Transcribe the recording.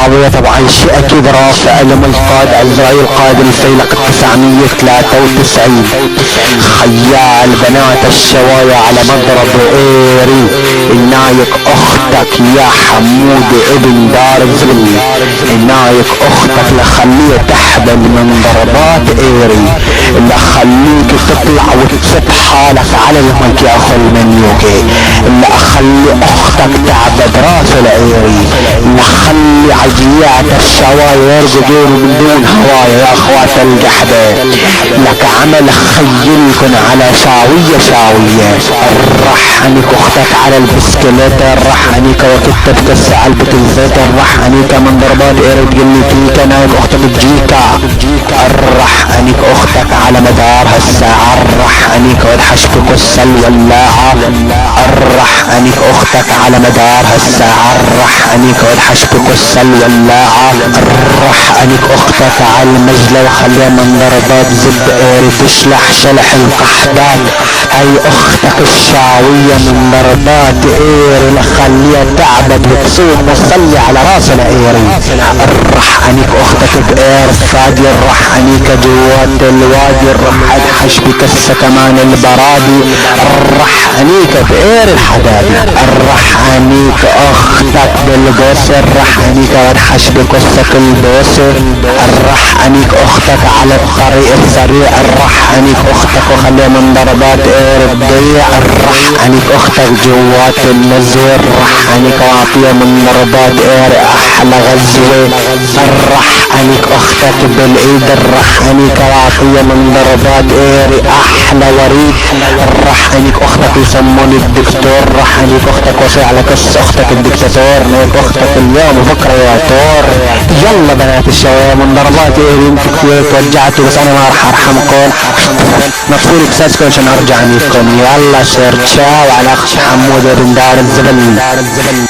شاوية. طبعا شيء اكيد رافع لما القائد عزرائيل قائد الفيلق 993. خيال بنات الشواية على مضرب ايري النايك اختك يا حمود ابن دار الزبل. النايك اختك لخليه تحبل من ضربات ايري، اللي اخليك تطلع وتسب حالك على الملك يا اخو المنيوكي، اللي اخلي اختك تعبد راس الايري، اللي اخلي عجيات الشوايا يرقدون من دون هوايا يا اخوات القحبة. لك عمل خيلكن على شاوية شاوية. رحنك اختك على البسكليت، رحنك وكنت بتكسع البتلزيت، رحنك من ضربات ايري تقلي فيك نايك اختك تجيكا. رحنك اختك على مدار هالساعة، رحنك ودحشبك السلولاعة. رحنك اختك على مدار هالساعة، رحنك ودحشبك السلولاعة. رحنك اختك على المجلة وخليها من ضربات زب ايري تشلح شلح القحبات. هاي اختك الشاوية من ضربات ايري لخليها تعبد وتصوم وتصلي على راسنا ايري. رحنك اختك باير فادي، رحنك جوات الوادي، رح ادحشبك كمان البرادي. رحنيك باير الحدادي. رحنيك اختك بالقصر، رحنيك وادحشبك البوسر. رحنيك اختك على الطريق السريع، رحنيك اختك وخليها من ضربات اير الضيع. رحنيك اختك جوات النزور، رحنيك واعطيها من ضربات اير احلى غزوة. رحنيك اختك بالايد، رحنيك واعطيها من ضربات اير احلى وريد. رحنيك اختك يسموني الدكتور، رحنيك اختك وصي على كس اختك الدكتاتور. نيك اختك اليوم وبكره يا تور. يلا بنات الشوارع من ضربات ايري انتو كثير توجعتوا، بس انا ما راح ارحمكم. نطفولي كساسكم عشان ارجع عنيكم. يلا سير تشاو على اخ حمود بن دار الزبل.